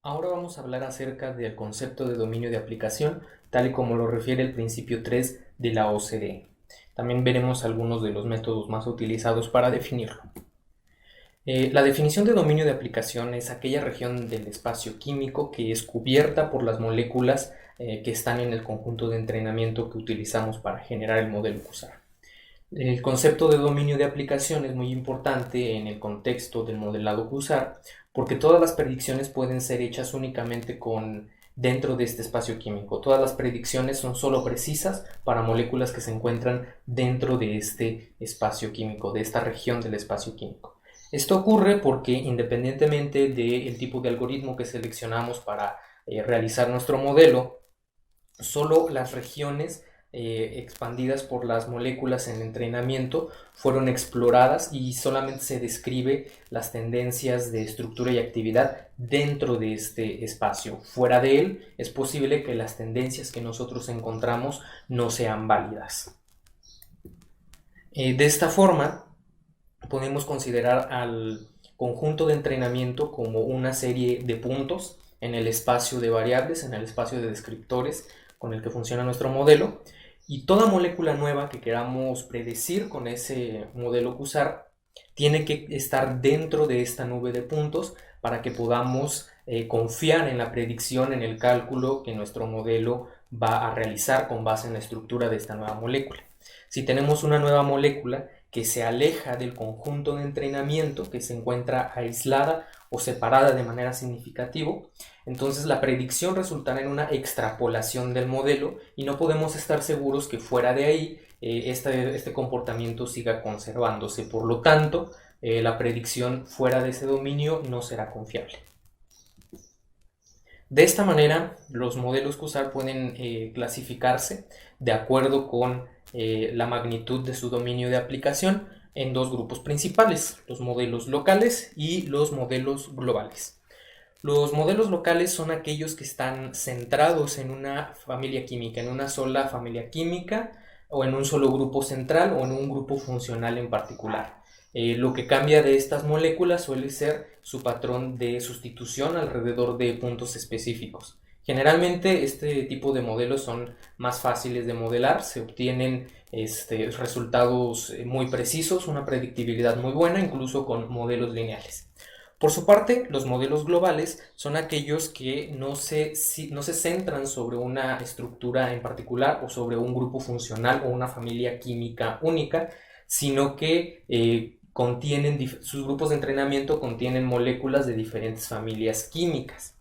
Ahora vamos a hablar acerca del concepto de dominio de aplicación, tal y como lo refiere el principio 3 de la OCDE. También veremos algunos de los métodos más utilizados para definirlo. La definición de dominio de aplicación es aquella región del espacio químico que es cubierta por las moléculas que están en el conjunto de entrenamiento que utilizamos para generar el modelo QSAR. El concepto de dominio de aplicación es muy importante en el contexto del modelado QSAR porque todas las predicciones pueden ser hechas únicamente dentro de este espacio químico. Todas las predicciones son solo precisas para moléculas que se encuentran dentro de este espacio químico, de esta región del espacio químico. Esto ocurre porque independientemente del tipo de algoritmo que seleccionamos para realizar nuestro modelo, solo las regiones expandidas por las moléculas en entrenamiento fueron exploradas y solamente se describe las tendencias de estructura y actividad dentro de este espacio. Fuera de él es posible que las tendencias que nosotros encontramos no sean válidas. De esta forma podemos considerar al conjunto de entrenamiento como una serie de puntos en el espacio de variables, en el espacio de descriptores con el que funciona nuestro modelo, y toda molécula nueva que queramos predecir con ese modelo QSAR tiene que estar dentro de esta nube de puntos para que podamos confiar en la predicción, en el cálculo que nuestro modelo va a realizar con base en la estructura de esta nueva molécula. Si tenemos una nueva molécula que se aleja del conjunto de entrenamiento, que se encuentra aislada o separada de manera significativa, entonces la predicción resultará en una extrapolación del modelo y no podemos estar seguros que fuera de ahí este comportamiento siga conservándose. Por lo tanto, la predicción fuera de ese dominio no será confiable. De esta manera, los modelos QSAR pueden clasificarse de acuerdo con la magnitud de su dominio de aplicación en dos grupos principales, los modelos locales y los modelos globales. Los modelos locales son aquellos que están centrados en una familia química, en una sola familia química o en un solo grupo central o en un grupo funcional en particular. Lo que cambia de estas moléculas suele ser su patrón de sustitución alrededor de puntos específicos. Generalmente este tipo de modelos son más fáciles de modelar, se obtienen resultados muy precisos, una predictibilidad muy buena, incluso con modelos lineales. Por su parte, los modelos globales son aquellos que no se centran sobre una estructura en particular o sobre un grupo funcional o una familia química única, sino que sus grupos de entrenamiento contienen moléculas de diferentes familias químicas.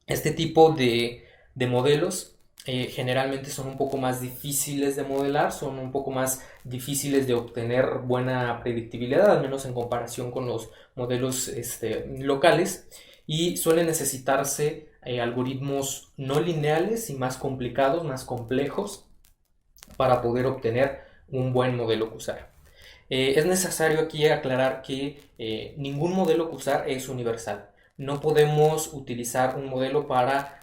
Este tipo de modelos generalmente son un poco más difíciles de modelar, son un poco más difíciles de obtener buena predictibilidad, al menos en comparación con los modelos locales, y suelen necesitarse algoritmos no lineales y más complicados, más complejos, para poder obtener un buen modelo QSAR. Es necesario aquí aclarar que ningún modelo QSAR es universal. No podemos utilizar un modelo para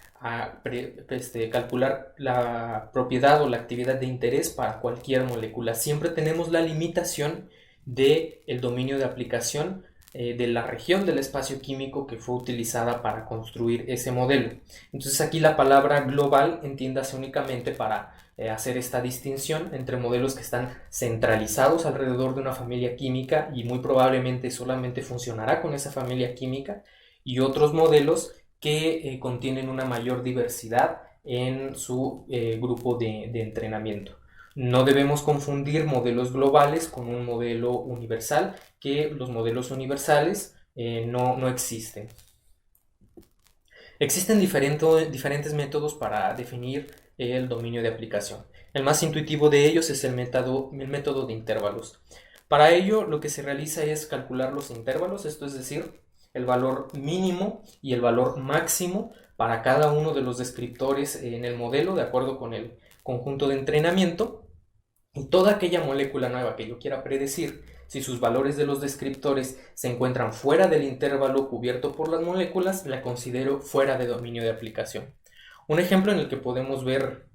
calcular la propiedad o la actividad de interés para cualquier molécula. Siempre tenemos la limitación del dominio de aplicación de la región del espacio químico que fue utilizada para construir ese modelo. Entonces aquí la palabra global entiéndase únicamente para hacer esta distinción entre modelos que están centralizados alrededor de una familia química y muy probablemente solamente funcionará con esa familia química, y otros modelos que contienen una mayor diversidad en su grupo de entrenamiento. No debemos confundir modelos globales con un modelo universal, que los modelos universales no existen. Existen diferentes métodos para definir el dominio de aplicación. El más intuitivo de ellos es el método de intervalos. Para ello, lo que se realiza es calcular los intervalos, esto es decir, el valor mínimo y el valor máximo para cada uno de los descriptores en el modelo, de acuerdo con el conjunto de entrenamiento, y toda aquella molécula nueva que yo quiera predecir, si sus valores de los descriptores se encuentran fuera del intervalo cubierto por las moléculas, la considero fuera de dominio de aplicación. Un ejemplo en el que podemos ver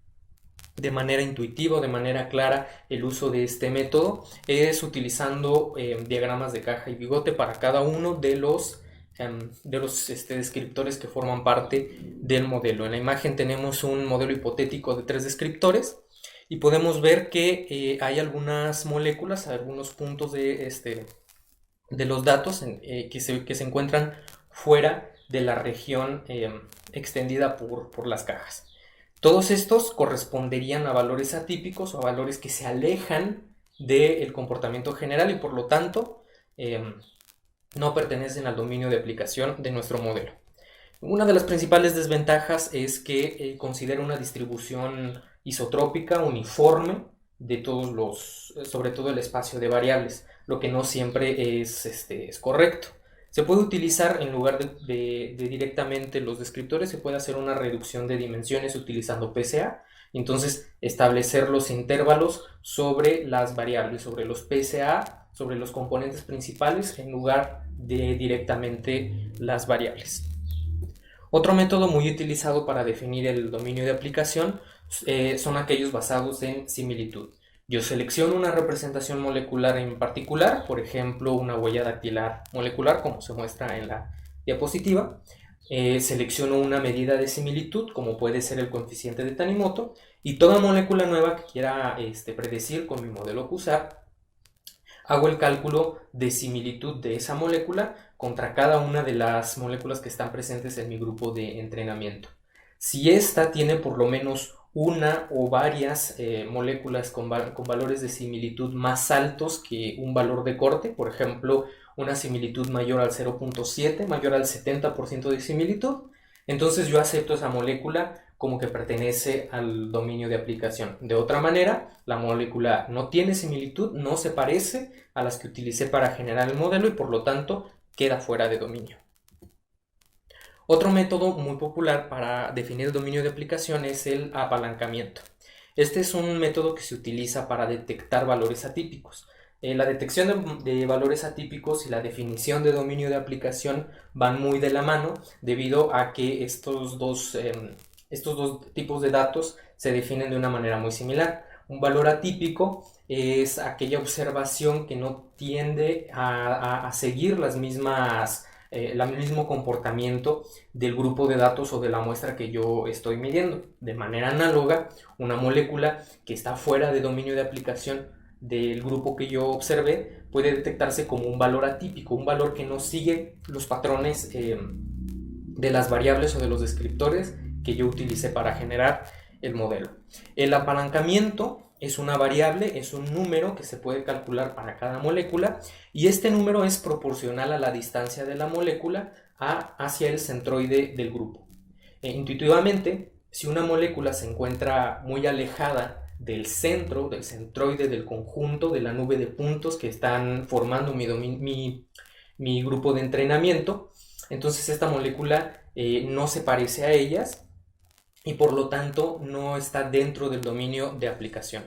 de manera intuitiva, de manera clara, el uso de este método es utilizando diagramas de caja y bigote para cada uno de los descriptores que forman parte del modelo. En la imagen tenemos un modelo hipotético de 3 descriptores y podemos ver que hay algunas moléculas, algunos puntos de los datos que se encuentran fuera de la región extendida por las cajas. Todos estos corresponderían a valores atípicos o a valores que se alejan del comportamiento general y por lo tanto no pertenecen al dominio de aplicación de nuestro modelo. Una de las principales desventajas es que considera una distribución isotrópica uniforme de sobre todo el espacio de variables, lo que no siempre es correcto. Se puede utilizar, en lugar de directamente los descriptores, se puede hacer una reducción de dimensiones utilizando PSA. Entonces, establecer los intervalos sobre las variables, sobre los PSA, sobre los componentes principales, en lugar de directamente las variables. Otro método muy utilizado para definir el dominio de aplicación son aquellos basados en similitud. Yo selecciono una representación molecular en particular, por ejemplo, una huella dactilar molecular, como se muestra en la diapositiva. Selecciono una medida de similitud, como puede ser el coeficiente de Tanimoto, y toda molécula nueva que quiera predecir con mi modelo QSAR, hago el cálculo de similitud de esa molécula contra cada una de las moléculas que están presentes en mi grupo de entrenamiento. Si esta tiene por lo menos una o varias moléculas con valores de similitud más altos que un valor de corte, por ejemplo, una similitud mayor al 0.7, mayor al 70% de similitud, entonces yo acepto esa molécula como que pertenece al dominio de aplicación. De otra manera, la molécula no tiene similitud, no se parece a las que utilicé para generar el modelo y por lo tanto queda fuera de dominio. Otro método muy popular para definir el dominio de aplicación es el apalancamiento. Este es un método que se utiliza para detectar valores atípicos. La detección de valores atípicos y la definición de dominio de aplicación van muy de la mano debido a que estos dos tipos de datos se definen de una manera muy similar. Un valor atípico es aquella observación que no tiende a seguir el mismo comportamiento del grupo de datos o de la muestra que yo estoy midiendo. De manera análoga, una molécula que está fuera de dominio de aplicación del grupo que yo observé puede detectarse como un valor atípico, un valor que no sigue los patrones de las variables o de los descriptores que yo utilicé para generar el modelo. El apalancamiento es una variable, es un número que se puede calcular para cada molécula y este número es proporcional a la distancia de la molécula hacia el centroide del grupo. Intuitivamente, si una molécula se encuentra muy alejada del centroide del conjunto, de la nube de puntos que están formando mi grupo de entrenamiento, entonces esta molécula no se parece a ellas y por lo tanto no está dentro del dominio de aplicación.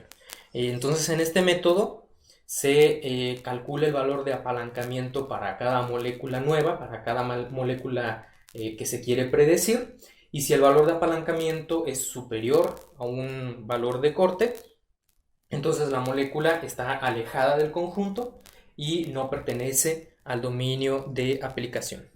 Entonces en este método se calcula el valor de apalancamiento para cada molécula nueva, para cada molécula que se quiere predecir, y si el valor de apalancamiento es superior a un valor de corte, entonces la molécula está alejada del conjunto y no pertenece al dominio de aplicación.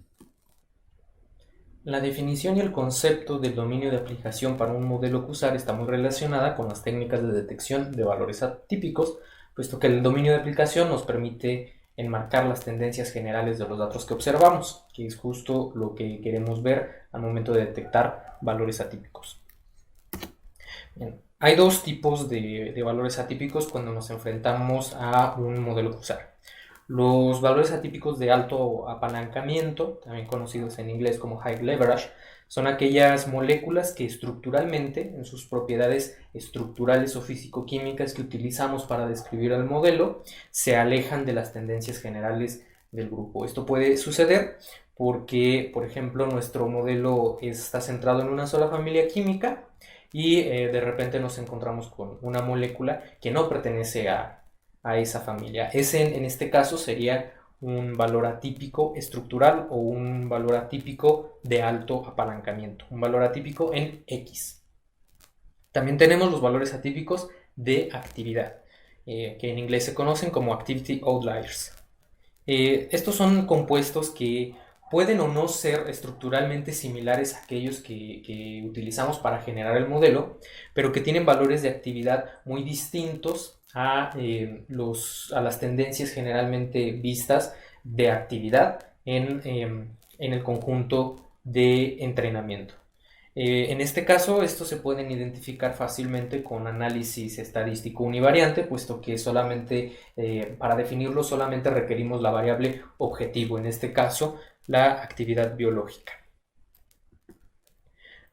La definición y el concepto del dominio de aplicación para un modelo QSAR está muy relacionada con las técnicas de detección de valores atípicos, puesto que el dominio de aplicación nos permite enmarcar las tendencias generales de los datos que observamos, que es justo lo que queremos ver al momento de detectar valores atípicos. Bien, hay dos tipos de valores atípicos cuando nos enfrentamos a un modelo QSAR. Los valores atípicos de alto apalancamiento, también conocidos en inglés como high leverage, son aquellas moléculas que estructuralmente, en sus propiedades estructurales o físico-químicas que utilizamos para describir el modelo, se alejan de las tendencias generales del grupo. Esto puede suceder porque, por ejemplo, nuestro modelo está centrado en una sola familia química y de repente nos encontramos con una molécula que no pertenece a esa familia. Ese en este caso sería un valor atípico estructural o un valor atípico de alto apalancamiento, un valor atípico en X. También tenemos los valores atípicos de actividad, que en inglés se conocen como activity outliers. Estos son compuestos que pueden o no ser estructuralmente similares a aquellos que utilizamos para generar el modelo, pero que tienen valores de actividad muy distintos a las tendencias generalmente vistas de actividad en el conjunto de entrenamiento. En este caso, estos se pueden identificar fácilmente con análisis estadístico univariante, puesto que solamente para definirlo solamente requerimos la variable objetivo, en este caso la actividad biológica.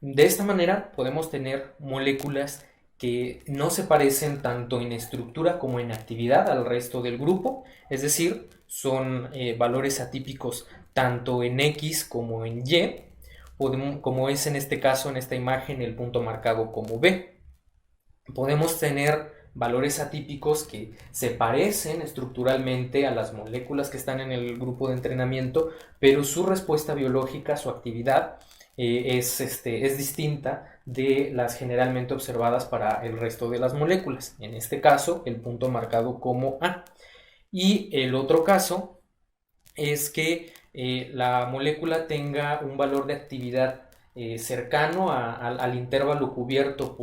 De esta manera podemos tener moléculas que no se parecen tanto en estructura como en actividad al resto del grupo, es decir, son valores atípicos tanto en X como en Y, como es en este caso, en esta imagen, el punto marcado como B. Podemos tener valores atípicos que se parecen estructuralmente a las moléculas que están en el grupo de entrenamiento, pero su respuesta biológica, su actividad, es distinta de las generalmente observadas para el resto de las moléculas. En este caso, el punto marcado como A. Y el otro caso es que la molécula tenga un valor de actividad cercano al intervalo cubierto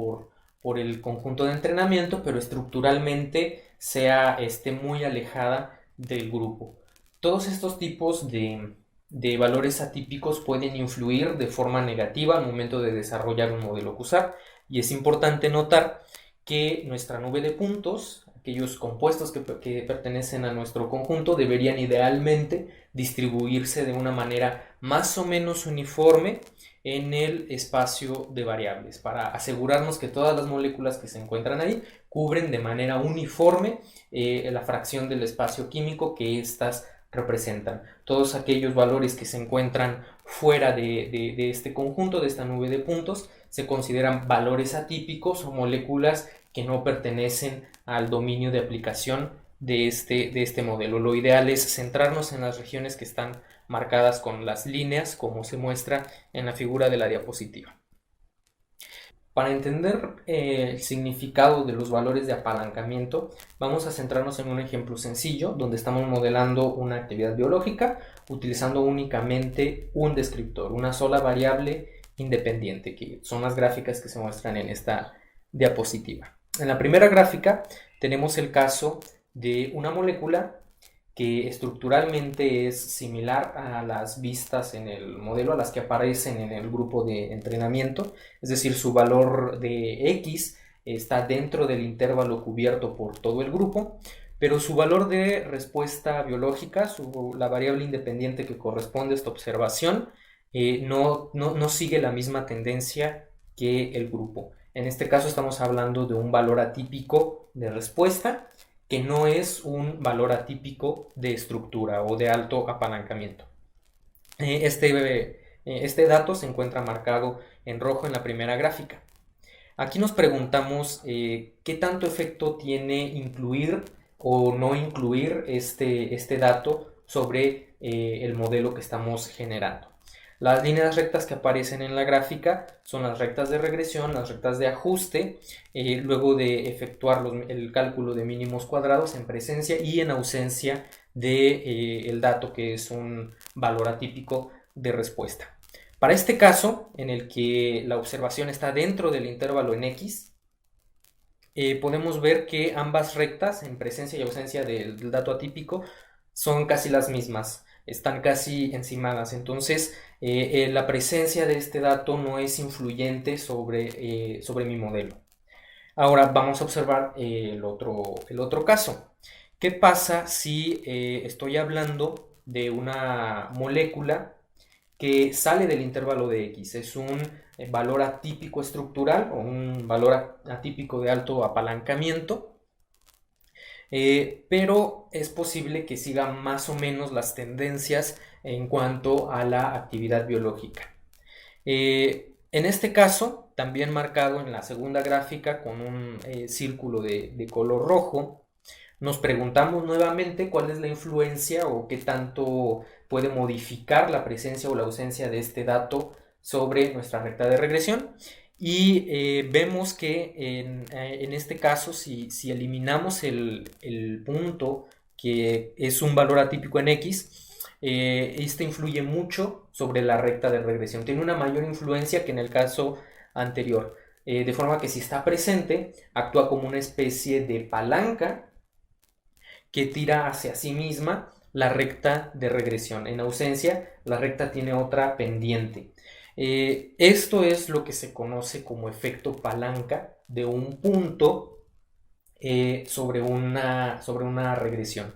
por el conjunto de entrenamiento, pero estructuralmente sea muy alejada del grupo. Todos estos tipos de valores atípicos pueden influir de forma negativa al momento de desarrollar un modelo QSAR, y es importante notar que nuestra nube de puntos, aquellos compuestos que pertenecen a nuestro conjunto, deberían idealmente distribuirse de una manera más o menos uniforme en el espacio de variables, para asegurarnos que todas las moléculas que se encuentran ahí cubren de manera uniforme la fracción del espacio químico que éstas representan. Todos aquellos valores que se encuentran fuera de este conjunto, de esta nube de puntos, se consideran valores atípicos o moléculas que no pertenecen al dominio de aplicación de este modelo. Lo ideal es centrarnos en las regiones que están marcadas con las líneas, como se muestra en la figura de la diapositiva. Para entender el significado de los valores de apalancamiento, vamos a centrarnos en un ejemplo sencillo donde estamos modelando una actividad biológica utilizando únicamente un descriptor, una sola variable independiente, que son las gráficas que se muestran en esta diapositiva. En la primera gráfica tenemos el caso de una molécula que estructuralmente es similar a las vistas en el modelo, a las que aparecen en el grupo de entrenamiento, es decir, su valor de X está dentro del intervalo cubierto por todo el grupo, pero su valor de respuesta biológica, la variable independiente que corresponde a esta observación, no sigue la misma tendencia que el grupo. En este caso estamos hablando de un valor atípico de respuesta, que no es un valor atípico de estructura o de alto apalancamiento. Este dato se encuentra marcado en rojo en la primera gráfica. Aquí nos preguntamos qué tanto efecto tiene incluir o no incluir este dato sobre el modelo que estamos generando. Las líneas rectas que aparecen en la gráfica son las rectas de regresión, las rectas de ajuste, luego de efectuar el cálculo de mínimos cuadrados en presencia y en ausencia del dato, que es un valor atípico de respuesta. Para este caso, en el que la observación está dentro del intervalo en X, podemos ver que ambas rectas, en presencia y ausencia del dato atípico, son casi las mismas, están casi encimadas. Entonces, la presencia de este dato no es influyente sobre mi modelo. Ahora vamos a observar el otro caso. ¿Qué pasa si estoy hablando de una molécula que sale del intervalo de X? Es un valor atípico estructural o un valor atípico de alto apalancamiento, pero es posible que siga más o menos las tendencias en cuanto a la actividad biológica. En este caso, también marcado en la segunda gráfica con un círculo de color rojo, nos preguntamos nuevamente cuál es la influencia o qué tanto puede modificar la presencia o la ausencia de este dato sobre nuestra recta de regresión. Y vemos que en este caso, si eliminamos el punto que es un valor atípico en X, Este influye mucho sobre la recta de regresión. Tiene una mayor influencia que en el caso anterior. De forma que si está presente, actúa como una especie de palanca que tira hacia sí misma la recta de regresión. En ausencia, la recta tiene otra pendiente. Esto es lo que se conoce como efecto palanca de un punto sobre una regresión.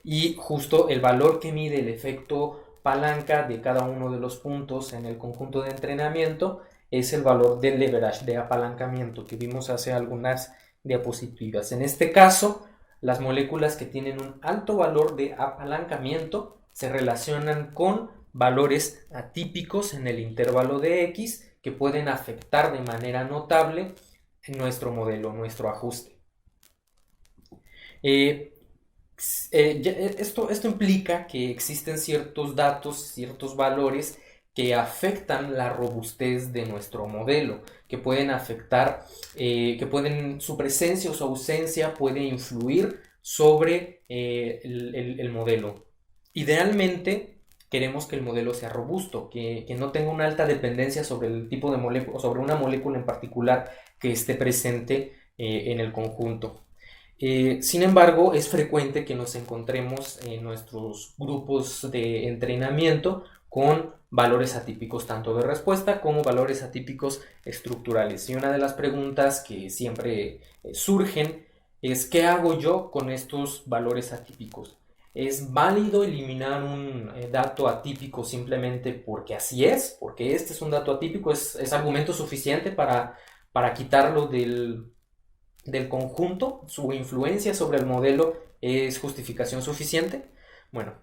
Y justo el valor que mide el efecto palanca de cada uno de los puntos en el conjunto de entrenamiento es el valor del leverage, de apalancamiento, que vimos hace algunas diapositivas. En este caso, las moléculas que tienen un alto valor de apalancamiento se relacionan con valores atípicos en el intervalo de X que pueden afectar de manera notable nuestro modelo, nuestro ajuste. Esto implica que existen ciertos datos, ciertos valores que afectan la robustez de nuestro modelo, que pueden afectar, su presencia o su ausencia puede influir sobre el modelo. Idealmente, queremos que el modelo sea robusto, que no tenga una alta dependencia sobre el tipo de molécula, sobre una molécula en particular que esté presente en el conjunto. Sin embargo, es frecuente que nos encontremos en nuestros grupos de entrenamiento con valores atípicos tanto de respuesta como valores atípicos estructurales. Y una de las preguntas que siempre surgen es: ¿qué hago yo con estos valores atípicos? ¿Es válido eliminar un dato atípico simplemente porque así es? Porque este es un dato atípico, ¿es argumento suficiente para quitarlo del conjunto? ¿Su influencia sobre el modelo es justificación suficiente? Bueno,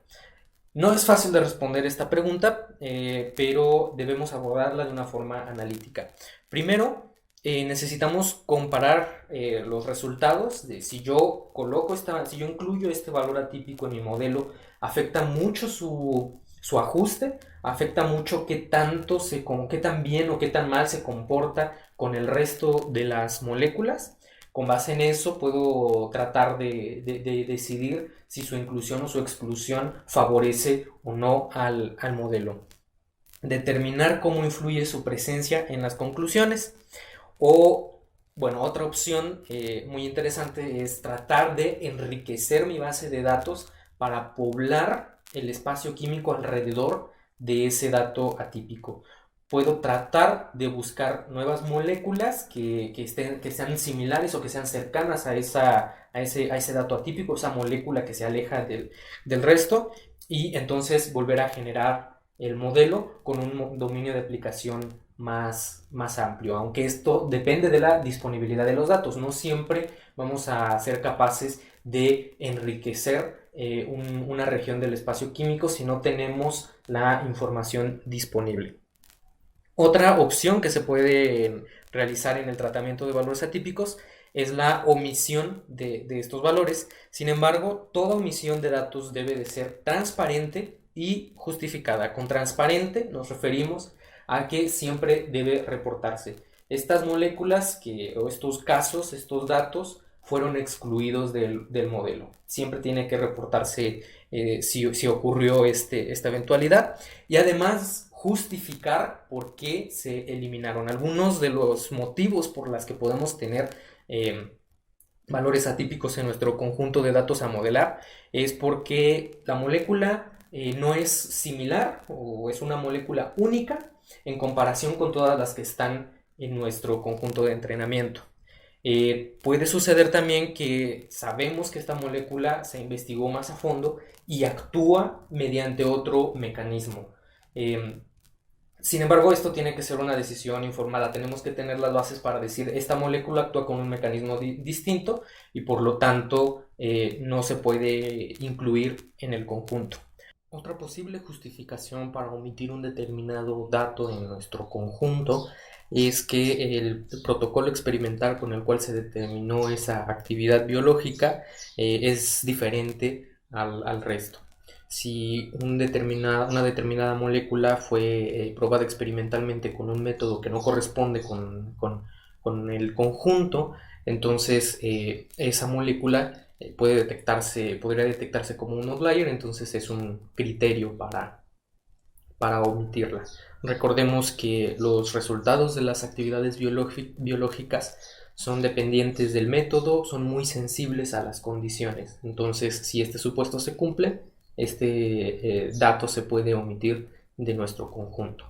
no es fácil de responder esta pregunta, pero debemos abordarla de una forma analítica. Primero, necesitamos comparar los resultados de si yo si yo incluyo este valor atípico en mi modelo, afecta mucho su ajuste, afecta mucho qué tan bien o qué tan mal se comporta con el resto de las moléculas. Con base en eso puedo tratar de decidir si su inclusión o su exclusión favorece o no al modelo. Determinar cómo influye su presencia en las conclusiones. O, bueno, otra opción muy interesante es tratar de enriquecer mi base de datos para poblar el espacio químico alrededor de ese dato atípico. Puedo tratar de buscar nuevas moléculas que sean similares o que sean cercanas a ese dato atípico, esa molécula que se aleja del resto, y entonces volver a generar el modelo con un dominio de aplicación más amplio, aunque esto depende de la disponibilidad de los datos. No siempre vamos a ser capaces de enriquecer una región del espacio químico si no tenemos la información disponible. Otra opción que se puede realizar en el tratamiento de valores atípicos es la omisión de estos valores. Sin embargo, toda omisión de datos debe de ser transparente y justificada. Con transparente nos referimos a que siempre debe reportarse. Estas moléculas o estos casos, estos datos, fueron excluidos del modelo. Siempre tiene que reportarse si ocurrió esta eventualidad. Y además justificar por qué se eliminaron. Algunos de los motivos por los que podemos tener valores atípicos en nuestro conjunto de datos a modelar es porque la molécula no es similar o es una molécula única en comparación con todas las que están en nuestro conjunto de entrenamiento. Puede suceder también que sabemos que esta molécula se investigó más a fondo y actúa mediante otro mecanismo. Sin embargo, esto tiene que ser una decisión informada. Tenemos que tener las bases para decir: esta molécula actúa con un mecanismo distinto y por lo tanto no se puede incluir en el conjunto. Otra posible justificación para omitir un determinado dato en nuestro conjunto es que el protocolo experimental con el cual se determinó esa actividad biológica es diferente al resto. Si una determinada molécula fue probada experimentalmente con un método que no corresponde con el conjunto, entonces esa molécula podría detectarse como un outlier, entonces es un criterio para omitirla. Recordemos que los resultados de las actividades biológicas son dependientes del método, son muy sensibles a las condiciones. Entonces, si este supuesto se cumple, este dato se puede omitir de nuestro conjunto.